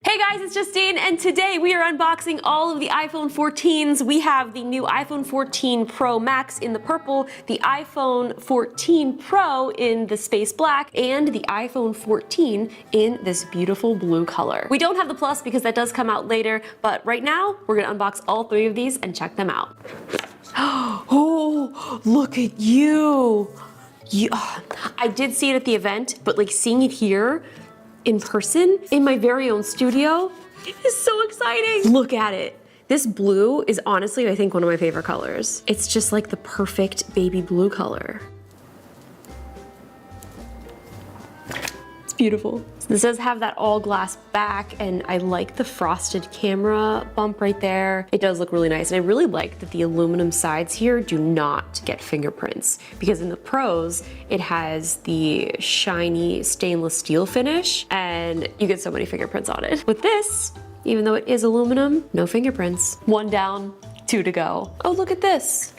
Hey guys, it's Justine, and today we are unboxing all of the iPhone 14s. We have the new iPhone 14 Pro Max in the purple, the iPhone 14 Pro in the space black, and the iPhone 14 in this beautiful blue color. We don't have the Plus because that does come out later, but right now we're gonna unbox all three of these and check them out. Oh, look at you. I did see it at the event, but like seeing it here, in person, in my very own studio, is so exciting. Look at it. This blue is honestly, I think, one of my favorite colors. It's just like the perfect baby blue color. It's beautiful. This does have that all glass back, and I like the frosted camera bump right there. It does look really nice, and I really like that the aluminum sides here do not get fingerprints, because in the Pros, it has the shiny stainless steel finish, and you get so many fingerprints on it. With this, even though it is aluminum, no fingerprints. One down, two to go. Oh, look at this.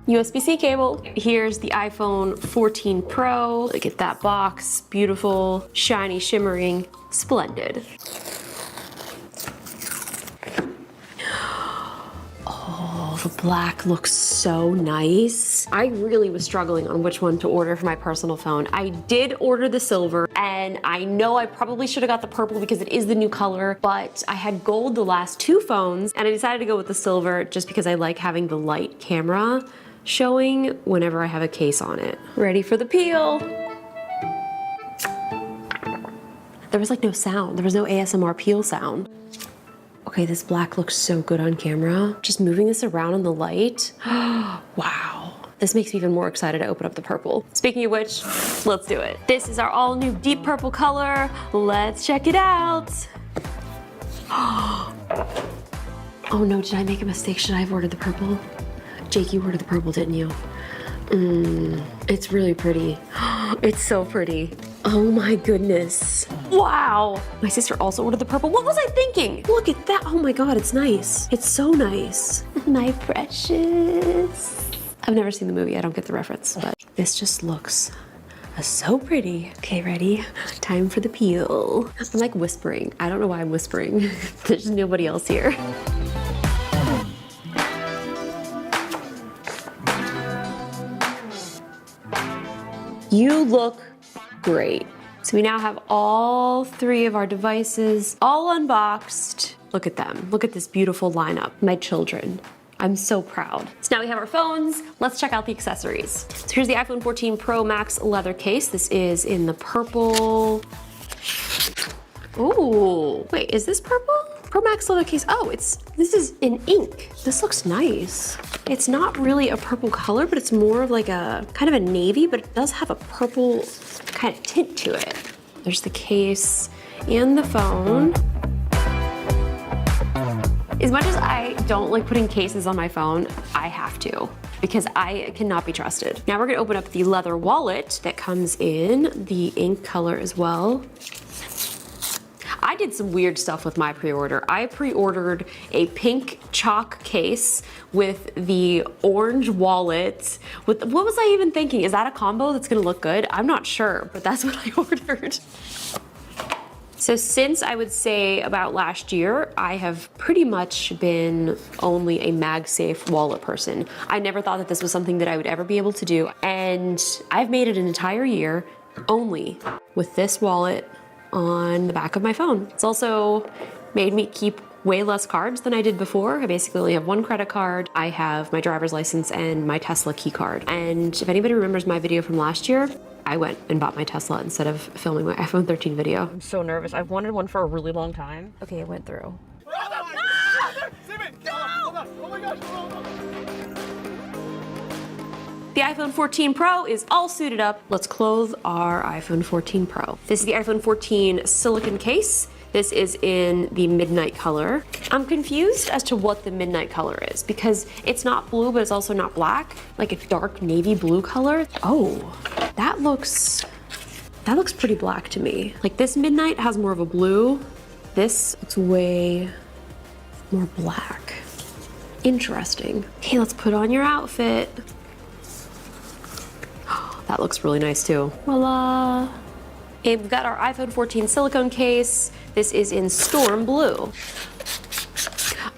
USB-C cable. Here's the iPhone 14 Pro. Look at that box. Beautiful, shiny, shimmering, splendid. Oh, the black looks so nice. I really was struggling on which one to order for my personal phone. I did order the silver, and I know I probably should have got the purple because it is the new color, but I had gold the last two phones, and I decided to go with the silver just because I like having the light camera showing whenever I have a case on it. Ready for the peel. There was like no sound. There was no ASMR peel sound. Okay, this black looks so good on camera. Just moving this around in the light. Wow. This makes me even more excited to open up the purple. Speaking of which, let's do it. This is our all new deep purple color. Let's check it out. Oh no, did I make a mistake? Should I have ordered the purple? Jake, you ordered the purple, didn't you? It's really pretty. It's so pretty. Oh my goodness. Wow. My sister also ordered the purple. What was I thinking? Look at that. Oh my God, it's nice. It's so nice. My precious. I've never seen the movie. I don't get the reference, but this just looks so pretty. Okay, ready? Time for the peel. I'm like whispering. I don't know why I'm whispering. There's nobody else here. You look great. So we now have all three of our devices all unboxed. Look at them. Look at this beautiful lineup. My children. I'm so proud. So now we have our phones. Let's check out the accessories. So here's the iPhone 14 Pro Max leather case. This is in the purple. Ooh, wait, is this purple? Pro Max leather case. Oh, this is in ink. This looks nice. It's not really a purple color, but it's more of like a kind of a navy, but it does have a purple kind of tint to it. There's the case and the phone. As much as I don't like putting cases on my phone, I have to, because I cannot be trusted. Now we're gonna open up the leather wallet that comes in the ink color as well. I did some weird stuff with my pre-order. I pre-ordered a pink chalk case with the orange wallet. What was I even thinking? Is that a combo that's gonna look good? I'm not sure, but that's what I ordered. So since I would say about last year, I have pretty much been only a MagSafe wallet person. I never thought that this was something that I would ever be able to do. And I've made it an entire year only with this wallet on the back of my phone. It's also made me keep way less cards than I did before. I basically only have one credit card. I have my driver's license and my Tesla key card. And if anybody remembers my video from last year, I went and bought my Tesla instead of filming my iPhone 13 video. I'm so nervous. I've wanted one for a really long time. Okay, it went through. The iPhone 14 Pro is all suited up. Let's close our iPhone 14 Pro. This is the iPhone 14 silicone case. This is in the midnight color. I'm confused as to what the midnight color is because it's not blue, but it's also not black, like a dark navy blue color. Oh, that looks pretty black to me. Like this midnight has more of a blue. This looks way more black. Interesting. Okay, let's put on your outfit. That looks really nice too. Voila. Okay, we've got our iPhone 14 silicone case. This is in Storm Blue.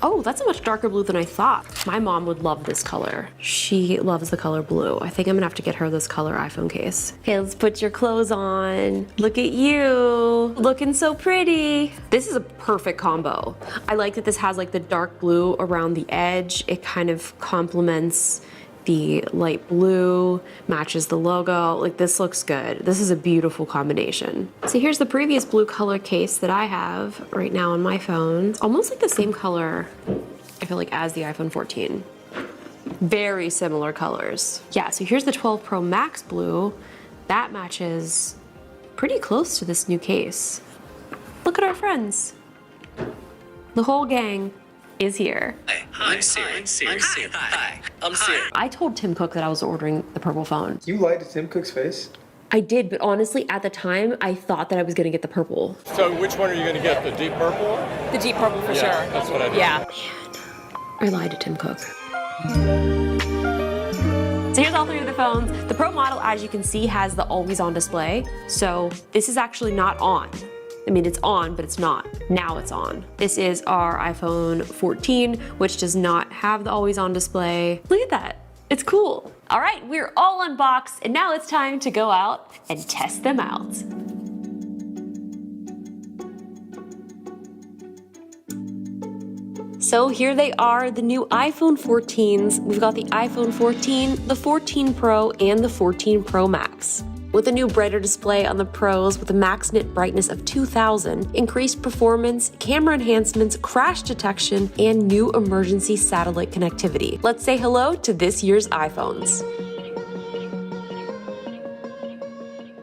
Oh, that's a much darker blue than I thought. My mom would love this color. She loves the color blue. I think I'm gonna have to get her this color iPhone case. Okay, let's put your clothes on. Look at you, looking so pretty. This is a perfect combo. I like that this has like the dark blue around the edge. It kind of complements the light blue, matches the logo. Like, this looks good. This is a beautiful combination. So here's the previous blue color case that I have right now on my phone. It's almost like the same color, I feel like, as the iPhone 14. Very similar colors. Yeah, so here's the 12 Pro Max blue. That matches pretty close to this new case. Look at our friends. The whole gang is here. Hi, I'm Siri. Hi. I'm Siri. I told Tim Cook that I was ordering the purple phone. You lied to Tim Cook's face? I did, but honestly, at the time, I thought that I was gonna get the purple. So which one are you going to get, the deep purple? The deep purple for sure. That's what I did. Yeah. I lied to Tim Cook. So here's all three of the phones. The Pro model, as you can see, has the always on display. So this is actually not on. I mean, it's on, but it's not. Now it's on. This is our iPhone 14, which does not have the always on display. Look at that. It's cool. All right, we're all unboxed, and now it's time to go out and test them out. So here they are, the new iPhone 14s. We've got the iPhone 14, the 14 Pro, and the 14 Pro Max. With a new brighter display on the Pros with a max nit brightness of 2000, increased performance, camera enhancements, crash detection, and new emergency satellite connectivity. Let's say hello to this year's iPhones.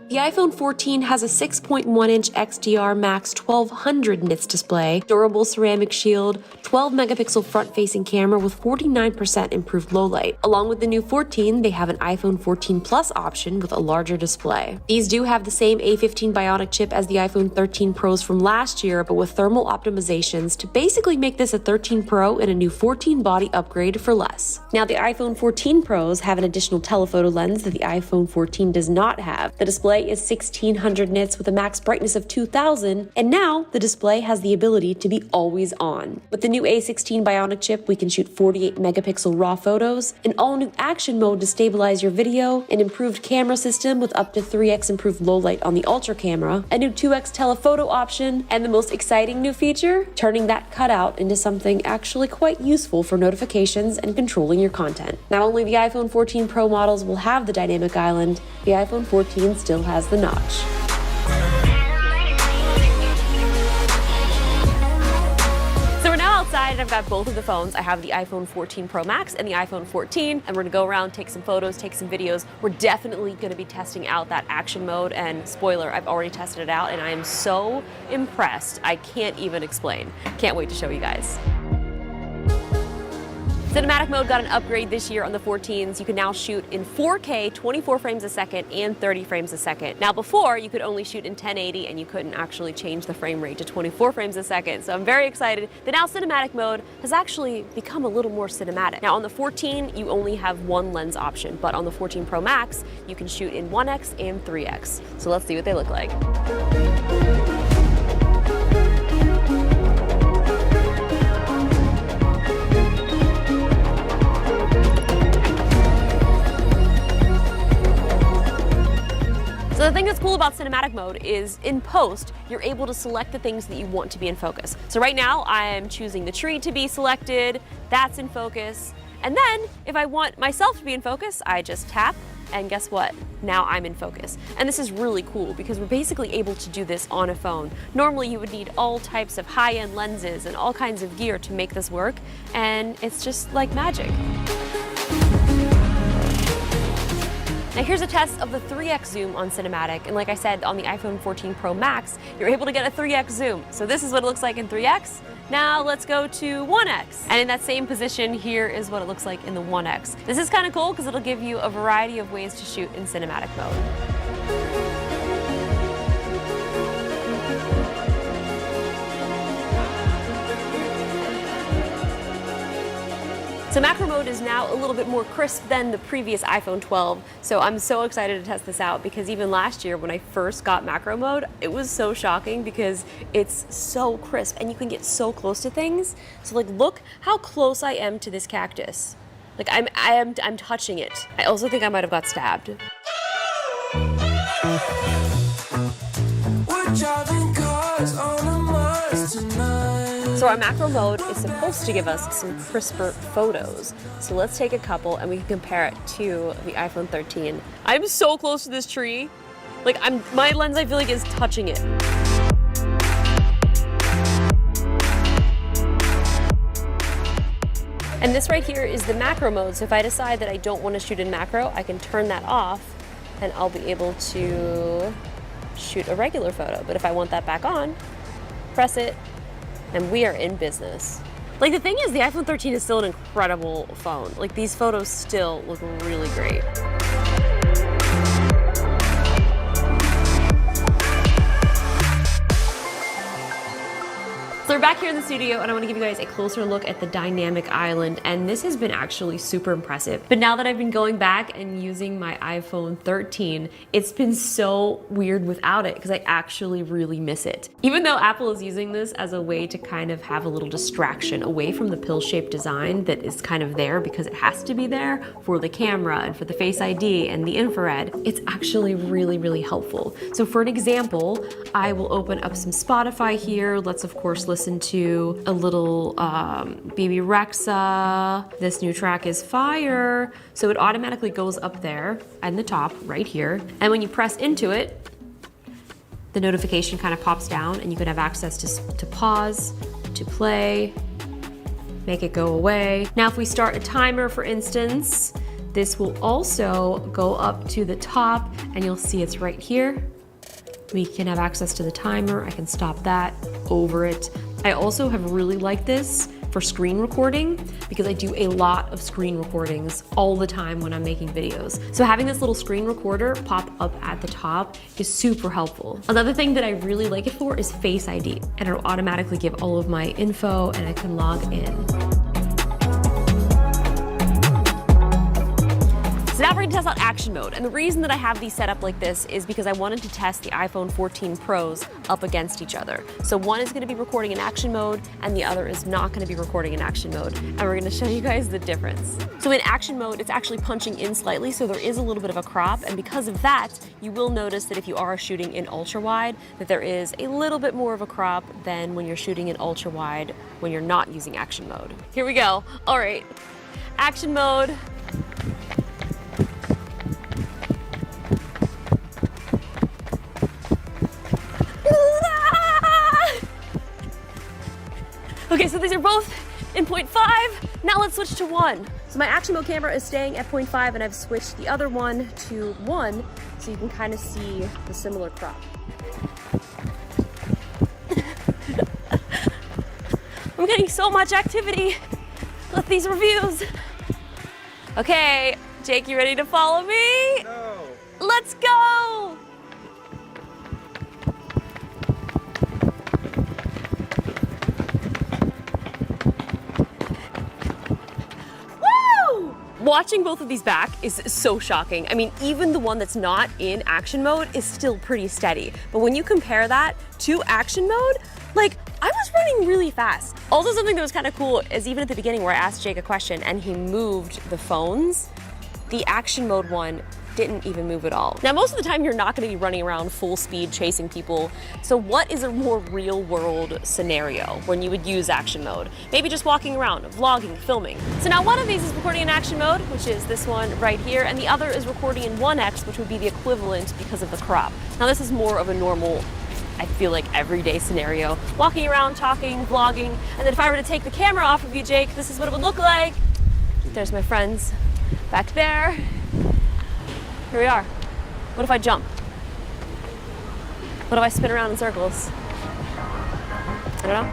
The iPhone 14 has a 6.1-inch XDR Max 1200 nits display, durable ceramic shield, 12-megapixel front-facing camera with 49% improved low light. Along with the new 14, they have an iPhone 14 Plus option with a larger display. These do have the same A15 Bionic chip as the iPhone 13 Pros from last year, but with thermal optimizations to basically make this a 13 Pro and a new 14 body upgrade for less. Now, the iPhone 14 Pros have an additional telephoto lens that the iPhone 14 does not have. The display is 1600 nits with a max brightness of 2000, and now the display has the ability to be always on. With the new A16 Bionic chip, we can shoot 48 megapixel RAW photos, an all-new action mode to stabilize your video, an improved camera system with up to 3x improved low light on the ultra camera, a new 2x telephoto option, and the most exciting new feature, turning that cutout into something actually quite useful for notifications and controlling your content. Not only the iPhone 14 Pro models will have the dynamic island, the iPhone 14 still has the notch. So we're now outside and I've got both of the phones. I have the iPhone 14 Pro Max and the iPhone 14, and we're gonna go around, take some photos, take some videos. We're definitely gonna be testing out that action mode, and spoiler, I've already tested it out and I am so impressed. I can't even explain. Can't wait to show you guys. Cinematic mode got an upgrade this year on the 14s. You can now shoot in 4K, 24 frames a second, and 30 frames a second. Now before, you could only shoot in 1080 and you couldn't actually change the frame rate to 24 frames a second. So I'm very excited that now cinematic mode has actually become a little more cinematic. Now on the 14, you only have one lens option, but on the 14 Pro Max, you can shoot in 1x and 3x. So let's see what they look like. So the thing that's cool about cinematic mode is in post, you're able to select the things that you want to be in focus. So right now I'm choosing the tree to be selected, that's in focus. And then if I want myself to be in focus, I just tap and guess what? Now I'm in focus. And this is really cool because we're basically able to do this on a phone. Normally you would need all types of high-end lenses and all kinds of gear to make this work, and it's just like magic. Now here's a test of the 3x zoom on cinematic, and like I said, on the iPhone 14 Pro Max, you're able to get a 3x zoom. So this is what it looks like in 3x. Now let's go to 1x. And in that same position, here is what it looks like in the 1x. This is kind of cool because it'll give you a variety of ways to shoot in cinematic mode. So macro mode is now a little bit more crisp than the previous iPhone 12. So I'm so excited to test this out because even last year when I first got macro mode, it was so shocking because it's so crisp and you can get so close to things. So like, look how close I am to this cactus. Like I'm touching it. I also think I might have got stabbed. We're driving cars on a Mars tonight. So our macro mode is supposed to give us some crisper photos. So let's take a couple and we can compare it to the iPhone 13. I'm so close to this tree. Like my lens I feel like is touching it. And this right here is the macro mode. So if I decide that I don't want to shoot in macro, I can turn that off and I'll be able to shoot a regular photo. But if I want that back on, press it, and we are in business. Like the thing is, the iPhone 13 is still an incredible phone. Like these photos still look really great. So we're back here in the studio and I want to give you guys a closer look at the dynamic island, and this has been actually super impressive. But now that I've been going back and using my iPhone 13, it's been so weird without it because I actually really miss it. Even though Apple is using this as a way to kind of have a little distraction away from the pill-shaped design that is kind of there because it has to be there for the camera and for the Face ID and the infrared, it's actually really, really helpful. So for an example, I will open up some Spotify here. Let's of course listen to a little Baby Rexa. This new track is Fire. So it automatically goes up there at the top right here. And when you press into it, the notification kind of pops down and you can have access to pause, to play, make it go away. Now if we start a timer, for instance, this will also go up to the top and you'll see it's right here. We can have access to the timer. I can stop that, over it. I also have really liked this for screen recording because I do a lot of screen recordings all the time when I'm making videos. So having this little screen recorder pop up at the top is super helpful. Another thing that I really like it for is Face ID, and it'll automatically give all of my info and I can log in. So now we're gonna test out action mode. And the reason that I have these set up like this is because I wanted to test the iPhone 14 Pros up against each other. So one is gonna be recording in action mode and the other is not gonna be recording in action mode. And we're gonna show you guys the difference. So in action mode, it's actually punching in slightly, so there is a little bit of a crop. And because of that, you will notice that if you are shooting in ultra wide, that there is a little bit more of a crop than when you're shooting in ultra wide when you're not using action mode. Here we go. All right, action mode. Okay, so these are both in 0.5. Now let's switch to 1. So my action mode camera is staying at 0.5 and I've switched the other one to 1 so you can kind of see the similar crop. I'm getting so much activity with these reviews. Okay, Jake, you ready to follow me? No. Let's go! Watching both of these back is so shocking. I mean, even the one that's not in action mode is still pretty steady. But when you compare that to action mode, like, I was running really fast. Also, something that was kind of cool is even at the beginning where I asked Jake a question and he moved the phones, the action mode one didn't even move at all. Now, most of the time you're not gonna be running around full speed chasing people. So what is a more real world scenario when you would use action mode? Maybe just walking around, vlogging, filming. So now one of these is recording in action mode, which is this one right here, and the other is recording in 1x, which would be the equivalent because of the crop. Now this is more of a normal, I feel like, everyday scenario. Walking around, talking, vlogging, and then if I were to take the camera off of you, Jake, this is what it would look like. There's my friends back there. Here we are. What if I jump? What if I spin around in circles? I don't know.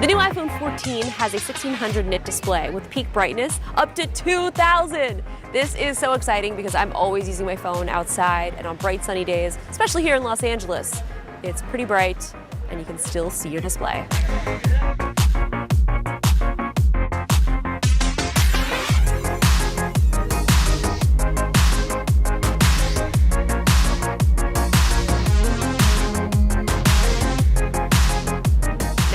The new iPhone 14 has a 1600 nit display with peak brightness up to 2000. This is so exciting because I'm always using my phone outside and on bright sunny days, especially here in Los Angeles. It's pretty bright and you can still see your display.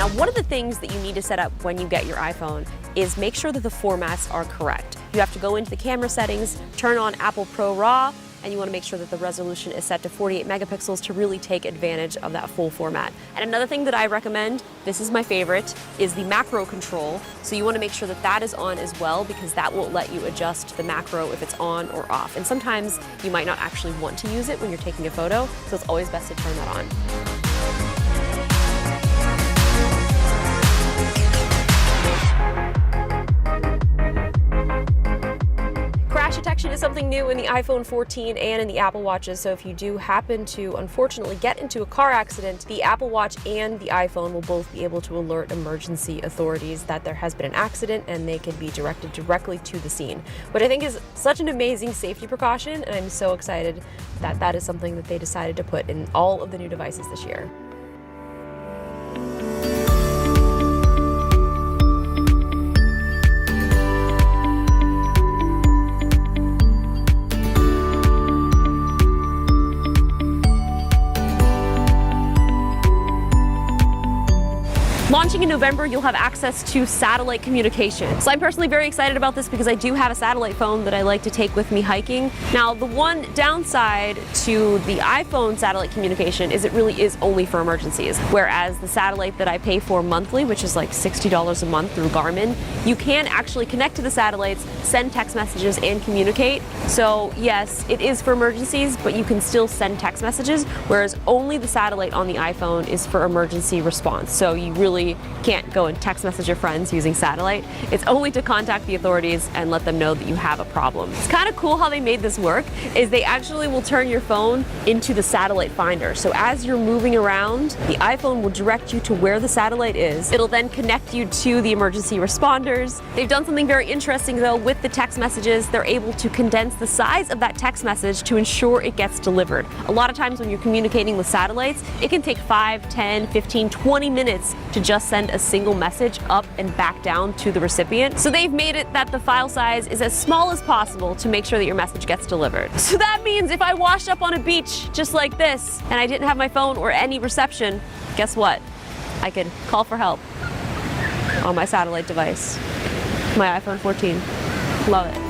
Now, one of the things that you need to set up when you get your iPhone is make sure that the formats are correct. You have to go into the camera settings, turn on Apple Pro RAW, and you want to make sure that the resolution is set to 48 megapixels to really take advantage of that full format. And another thing that I recommend, this is my favorite, is the macro control. So you want to make sure that that is on as well, because that will let you adjust the macro if it's on or off. And sometimes you might not actually want to use it when you're taking a photo, so it's always best to turn that on. Crash detection is something new in the iPhone 14 and in the Apple Watches, so if you do happen to unfortunately get into a car accident, the Apple Watch and the iPhone will both be able to alert emergency authorities that there has been an accident, and they can be directed directly to the scene, which I think is such an amazing safety precaution, and I'm so excited that that is something that they decided to put in all of the new devices this year. Launching in November, you'll have access to satellite communication. So I'm personally very excited about this because I do have a satellite phone that I like to take with me hiking. Now, the one downside to the iPhone satellite communication is it really is only for emergencies, whereas the satellite that I pay for monthly, which is like $60 a month through Garmin, you can actually connect to the satellites, send text messages, and communicate. So yes, it is for emergencies, but you can still send text messages, whereas only the satellite on the iPhone is for emergency response. So you really can't go and text message your friends using satellite. It's only to contact the authorities and let them know that you have a problem. It's kind of cool how they made this work, is they actually will turn your phone into the satellite finder. So as you're moving around, the iPhone will direct you to where the satellite is. It'll then connect you to the emergency responders. They've done something very interesting though with the text messages. They're able to condense the size of that text message to ensure it gets delivered. A lot of times when you're communicating with satellites, it can take 5, 10, 15, 20 minutes to just send a single message up and back down to the recipient. So they've made it that the file size is as small as possible to make sure that your message gets delivered. So that means if I washed up on a beach just like this and I didn't have my phone or any reception, guess what? I could call for help on my satellite device, my iPhone 14. Love it.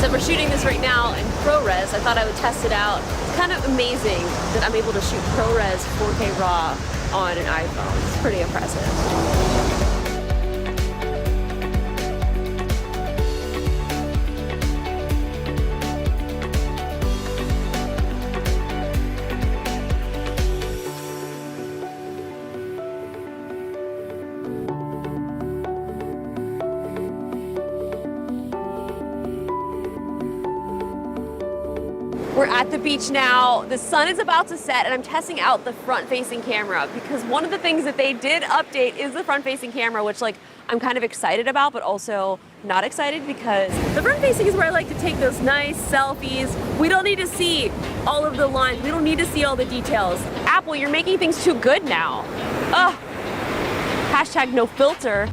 So we're shooting this right now in ProRes. I thought I would test it out. It's kind of amazing that I'm able to shoot ProRes 4K RAW on an iPhone. It's pretty impressive. We're at the beach now. The sun is about to set and I'm testing out the front-facing camera because one of the things that they did update is the front-facing camera, which I'm kind of excited about, but also not excited because the front-facing is where I like to take those nice selfies. We don't need to see all of the lines. We don't need to see all the details. Apple, you're making things too good now. Ugh. Hashtag no filter.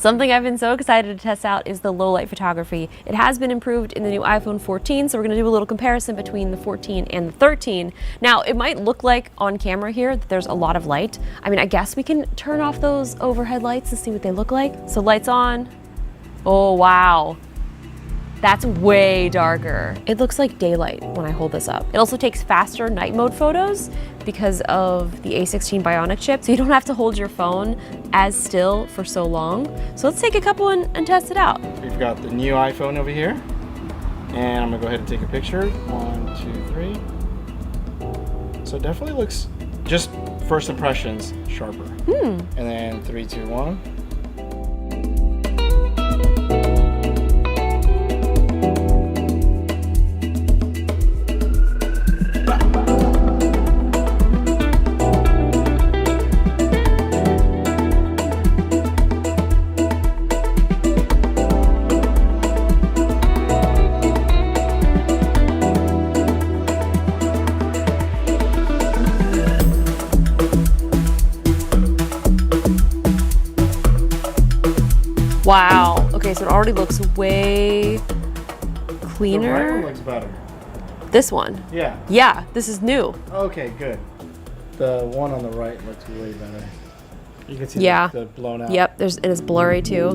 Something I've been so excited to test out is the low light photography. It has been improved in the new iPhone 14, so we're gonna do a little comparison between the 14 and the 13. Now, it might look like on camera here that there's a lot of light. I mean, I guess we can turn off those overhead lights to see what they look like. So lights on. Oh, wow. That's way darker. It looks like daylight when I hold this up. It also takes faster night mode photos because of the A16 Bionic chip, so you don't have to hold your phone as still for so long. So let's take a couple and test it out. We've got the new iPhone over here, and I'm gonna go ahead and take a picture. 1, 2, 3. So it definitely looks, just first impressions, sharper. And then 3, 2, 1. Wow. Okay, so it already looks way The right one cleaner. looks better. This one. Yeah. Yeah, this is new. Okay, good. The one on the right looks way better. You can see Yeah. the blown out. Yep, it is blurry too.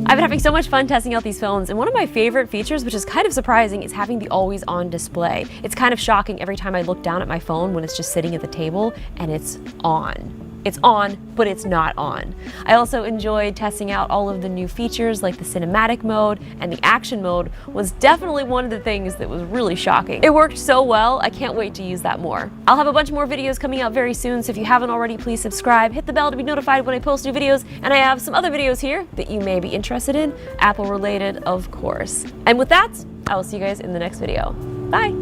I've been having so much fun testing out these phones, and one of my favorite features, which is kind of surprising, is having the always on display. It's kind of shocking every time I look down at my phone when it's just sitting at the table and it's on. It's on, but it's not on. I also enjoyed testing out all of the new features like the cinematic mode, and the action mode was definitely one of the things that was really shocking. It worked so well, I can't wait to use that more. I'll have a bunch more videos coming out very soon, so if you haven't already, please subscribe, hit the bell to be notified when I post new videos, and I have some other videos here that you may be interested in, Apple related, of course. And with that, I will see you guys in the next video. Bye.